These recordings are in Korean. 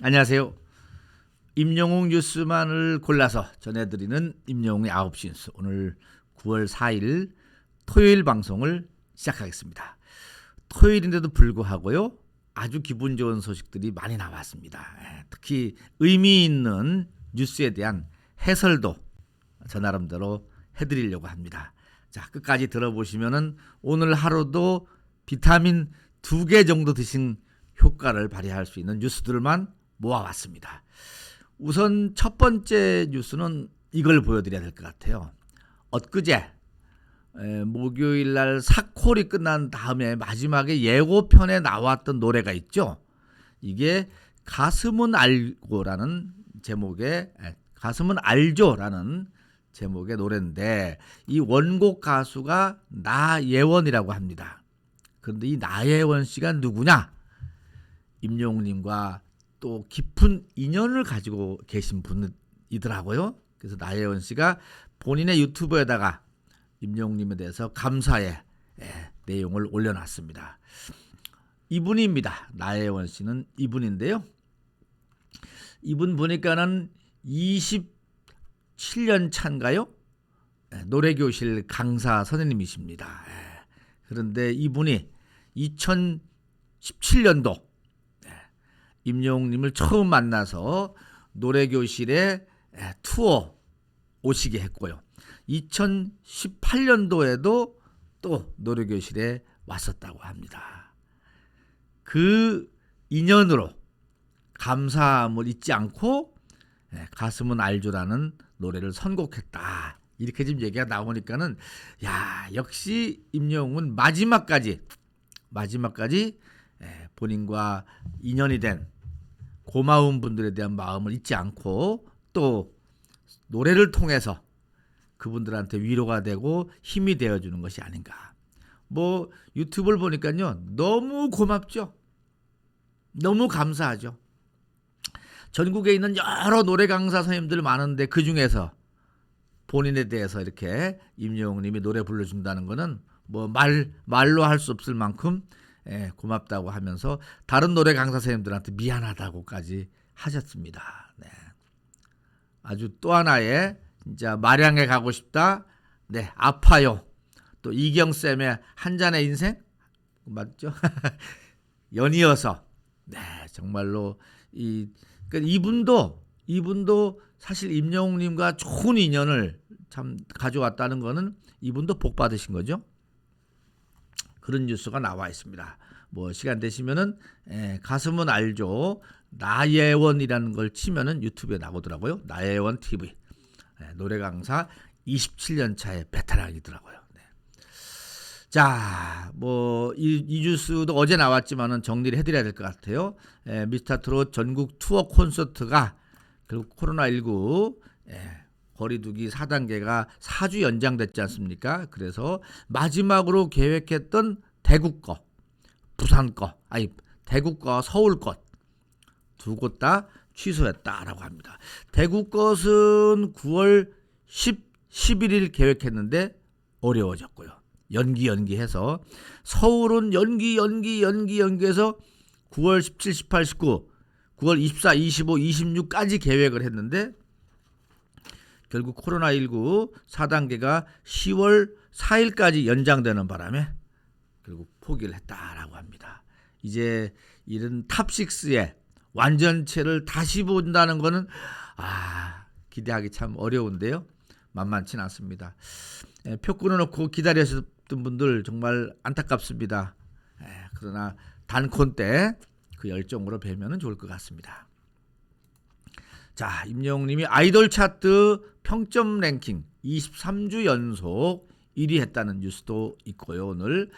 안녕하세요. 임영웅 뉴스만을 골라서 전해드리는 임영웅의 9시 뉴스. 오늘 9월 4일 토요일 방송을 시작하겠습니다. 토요일인데도 불구하고요, 아주 기분 좋은 소식들이 많이 나왔습니다. 특히 의미 있는 뉴스에 대한 해설도 저 나름대로 해드리려고 합니다. 자, 끝까지 들어보시면은 오늘 하루도 비타민 2개 정도 드신 효과를 발휘할 수 있는 뉴스들만 모아왔습니다. 우선 첫 번째 뉴스는 이걸 보여드려야 될 것 같아요. 엊그제 목요일 날 사콜이 끝난 다음에 마지막에 예고편에 나왔던 노래가 있죠. 이게 가슴은 알고라는 제목의 가슴은 알죠라는 제목의 노래인데, 이 원곡 가수가 나예원이라고 합니다. 그런데 이 나예원 씨가 누구냐? 임영웅님과 또 깊은 인연을 가지고 계신 분이더라고요. 그래서 나예원 씨가 본인의 유튜브에다가 임영웅님에 대해서 감사의 내용을 올려놨습니다. 이분입니다. 나예원 씨는 이분인데요. 이분 보니까는 27년 차인가요? 노래교실 강사 선생님이십니다. 그런데 이분이 2017년도 임영웅님을 처음 만나서 노래교실에 투어 오시게 했고요. 2018년도에도 또 노래교실에 왔었다고 합니다. 그 인연으로 감사함을 잊지 않고 가슴은 알죠라는 노래를 선곡했다. 이렇게 지금 얘기가 나오니까는 역시 임영웅은 마지막까지 본인과 인연이 된 고마운 분들에 대한 마음을 잊지 않고 또 노래를 통해서 그분들한테 위로가 되고 힘이 되어주는 것이 아닌가. 뭐 유튜브를 보니까요, 너무 고맙죠. 너무 감사하죠. 전국에 있는 여러 노래 강사 선생님들 많은데 그 중에서 본인에 대해서 이렇게 임영웅님이 노래 불러준다는 거는 뭐 말로 할 수 없을 만큼 고맙다고 하면서 다른 노래 강사 선생님들한테 미안하다고까지 하셨습니다. 네. 아주 또 하나의 진짜 마량에 가고 싶다. 네, 아파요. 또 이경쌤의 한 잔의 인생 맞죠? 연이어서 네, 정말로 이분도 사실 임영웅님과 좋은 인연을 참 가져왔다는 거는 이분도 복 받으신 거죠. 그런 뉴스가 나와 있습니다. 뭐 시간 되시면은 가슴은 알죠. 나예원이라는 걸 치면은 유튜브에 나오더라고요. 나예원 TV. 노래 강사 27년 차의 베테랑이더라고요. 네. 자, 뭐 이 뉴스도 어제 나왔지만은 정리를 해드려야 될 것 같아요. 미스터트롯 전국 투어 콘서트가 결국 코로나19 거리두기 4단계가 4주 연장됐지 않습니까? 그래서 마지막으로 계획했던 대구 거, 부산 거, 대구 거, 서울 것 두 곳 다 취소했다라고 합니다. 대구 것은 9월 11일 계획했는데 어려워졌고요. 연기해서 서울은 연기해서 9월 17, 18, 19, 9월 24, 25, 26까지 계획을 했는데 결국 코로나19 4단계가 10월 4일까지 연장되는 바람에 결국 포기를 했다라고 합니다. 이제 이런 탑6의 완전체를 다시 본다는 거는 기대하기 참 어려운데요. 만만치 않습니다. 표 끊어놓고 기다리셨던 분들 정말 안타깝습니다. 그러나 단콘 때 그 열정으로 뵈면 좋을 것 같습니다. 자, 임영웅님이 아이돌 차트 평점 랭킹 23주 연속 1위 했다는 뉴스도 있고요. 오늘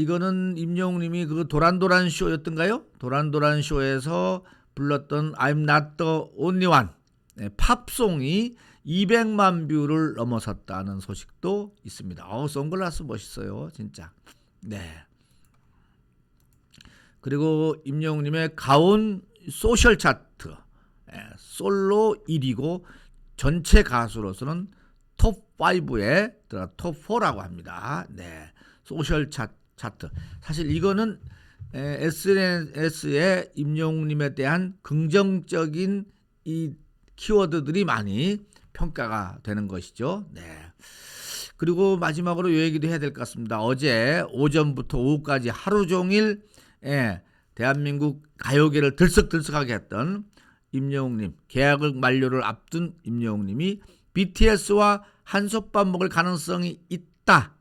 이거는 임영웅님이 그 도란도란 쇼였던가요? 도란도란 쇼에서 불렀던 I'm Not the Only One 팝송이 200만 뷰를 넘어섰다는 소식도 있습니다. 선글라스 멋있어요, 진짜. 네. 그리고 임영웅님의 가온 소셜 차트 솔로 1위고 전체 가수로서는 톱5에 톱4라고 합니다. 네, 소셜 차트. 사실 이거는 SNS에 임영웅님에 대한 긍정적인 이 키워드들이 많이 평가가 되는 것이죠. 네. 그리고 마지막으로 이 얘기도 해야 될 것 같습니다. 어제 오전부터 오후까지 하루 종일 대한민국 가요계를 들썩들썩하게 했던 임영웅님, 계약을 만료를 앞둔 임영웅님이 BTS와 한솥밥 먹을 가능성이 있다.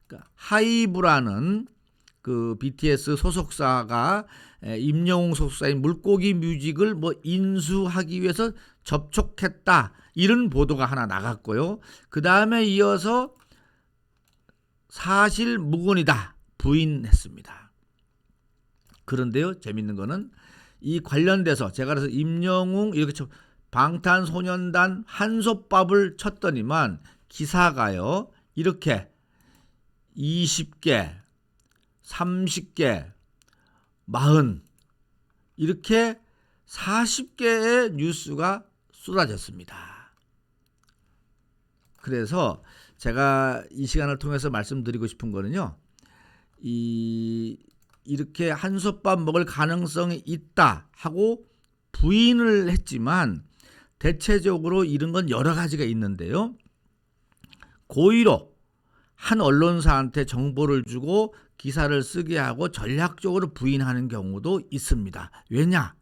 그러니까 하이브라는 그 BTS 소속사가 임영웅 소속사인 물고기 뮤직을 뭐 인수하기 위해서 접촉했다. 이런 보도가 하나 나갔고요. 그 다음에 이어서 사실 무근이다 부인했습니다. 그런데요, 재밌는 거는 이 관련돼서 제가 그래서 임영웅 이렇게 방탄소년단 한솥밥을 쳤더니만 기사가요 이렇게 20개, 30개, 40 이렇게 40개의 뉴스가 쏟아졌습니다. 그래서 제가 이 시간을 통해서 말씀드리고 싶은 거는요. 이렇게 한솥밥 먹을 가능성이 있다 하고 부인을 했지만 대체적으로 이런 건 여러 가지가 있는데요. 고의로 한 언론사한테 정보를 주고 기사를 쓰게 하고 전략적으로 부인하는 경우도 있습니다. 왜냐?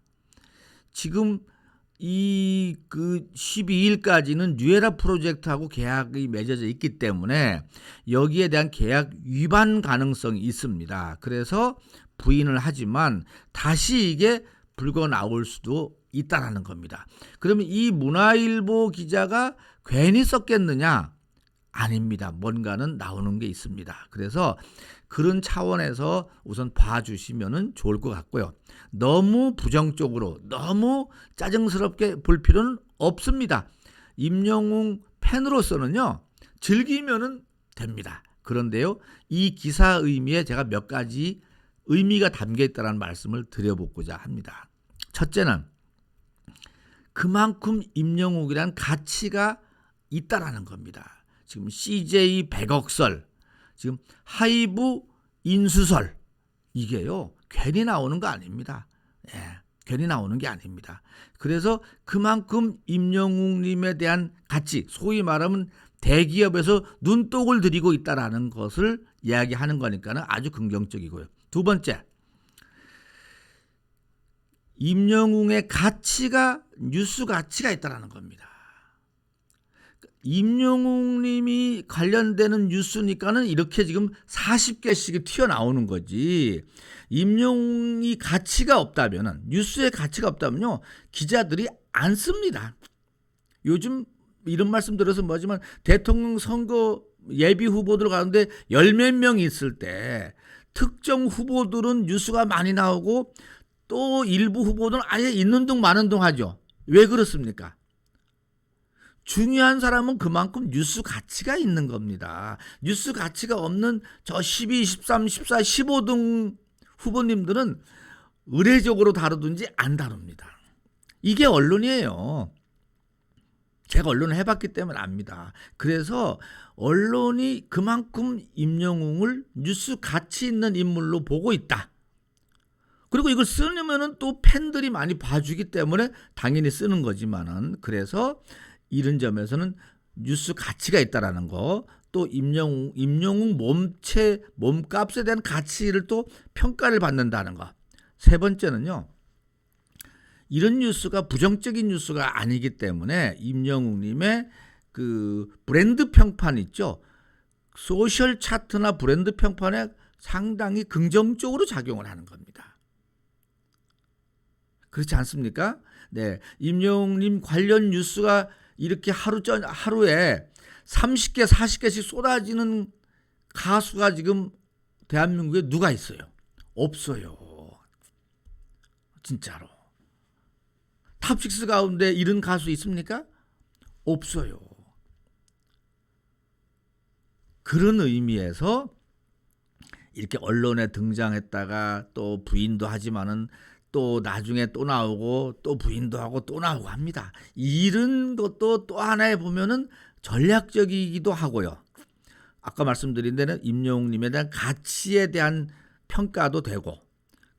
지금 그 12일까지는 뉴에라 프로젝트하고 계약이 맺어져 있기 때문에 여기에 대한 계약 위반 가능성이 있습니다. 그래서 부인을 하지만 다시 이게 불거 나올 수도 있다라는 겁니다. 그러면 이 문화일보 기자가 괜히 썼겠느냐? 아닙니다. 뭔가는 나오는 게 있습니다. 그래서 그런 차원에서 우선 봐주시면 좋을 것 같고요. 너무 부정적으로 너무 짜증스럽게 볼 필요는 없습니다. 임영웅 팬으로서는요. 즐기면 됩니다. 그런데요. 이 기사 의미에 제가 몇 가지 의미가 담겨 있다는 말씀을 드려보고자 합니다. 첫째는 그만큼 임영웅이란 가치가 있다라는 겁니다. 지금 CJ 100억설, 지금 하이브 인수설 이게요 괜히 나오는 거 아닙니다. 괜히 나오는 게 아닙니다. 그래서 그만큼 임영웅님에 대한 가치, 소위 말하면 대기업에서 눈독을 들이고 있다라는 것을 이야기하는 거니까는 아주 긍정적이고요. 두 번째, 임영웅의 가치가 뉴스 가치가 있다라는 겁니다. 임영웅님이 관련되는 뉴스니까는 이렇게 지금 40개씩이 튀어나오는 거지. 임영웅이 가치가 없다면은, 뉴스에 가치가 없다면요, 기자들이 안 씁니다. 요즘 이런 말씀 드려서 뭐지만 대통령 선거 예비 후보들 가운데 열 몇 명이 있을 때 특정 후보들은 뉴스가 많이 나오고 또 일부 후보들은 아예 있는 둥 마는 둥 하죠. 왜 그렇습니까? 중요한 사람은 그만큼 뉴스 가치가 있는 겁니다. 뉴스 가치가 없는 저 12, 13, 14, 15등 후보님들은 의례적으로 다루든지 안 다룹니다. 이게 언론이에요. 제가 언론을 해봤기 때문에 압니다. 그래서 언론이 그만큼 임영웅을 뉴스 가치 있는 인물로 보고 있다. 그리고 이걸 쓰려면은 또 팬들이 많이 봐주기 때문에 당연히 쓰는 거지만은, 그래서 이런 점에서는 뉴스 가치가 있다라는 거, 또 임영웅 몸값에 대한 가치를 또 평가를 받는다는 거. 세 번째는요, 이런 뉴스가 부정적인 뉴스가 아니기 때문에 임영웅님의 그 브랜드 평판 있죠. 소셜 차트나 브랜드 평판에 상당히 긍정적으로 작용을 하는 겁니다. 그렇지 않습니까? 네, 임영웅님 관련 뉴스가 이렇게 하루에 30개, 40개씩 쏟아지는 가수가 지금 대한민국에 누가 있어요? 없어요. 진짜로. 탑6 가운데 이런 가수 있습니까? 없어요. 그런 의미에서 이렇게 언론에 등장했다가 또 부인도 하지만은 또 나중에 또 나오고 또 부인도 하고 또 나오고 합니다. 이런 것도 또 하나에 보면은 전략적이기도 하고요. 아까 말씀드린 데는 임영웅님에 대한 가치에 대한 평가도 되고,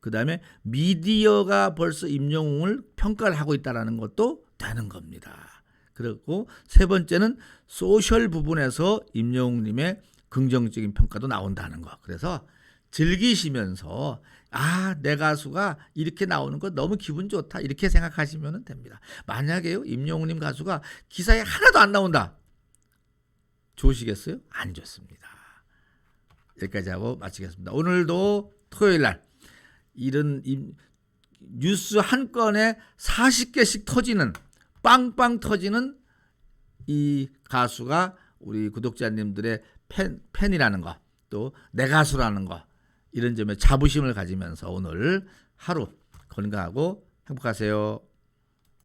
그 다음에 미디어가 벌써 임영웅을 평가를 하고 있다는 것도 되는 겁니다. 그리고 세 번째는 소셜 부분에서 임영웅님의 긍정적인 평가도 나온다는 거. 그래서 즐기시면서 내 가수가 이렇게 나오는 거 너무 기분 좋다 이렇게 생각하시면 됩니다. 만약에요 임영웅님 가수가 기사에 하나도 안 나온다. 좋으시겠어요? 안 좋습니다. 여기까지 하고 마치겠습니다. 오늘도 토요일날 이런 뉴스 한 건에 40개씩 터지는 빵빵 터지는 이 가수가 우리 구독자님들의 팬이라는 거, 또 내 가수라는 거, 이런 점에 자부심을 가지면서 오늘 하루 건강하고 행복하세요.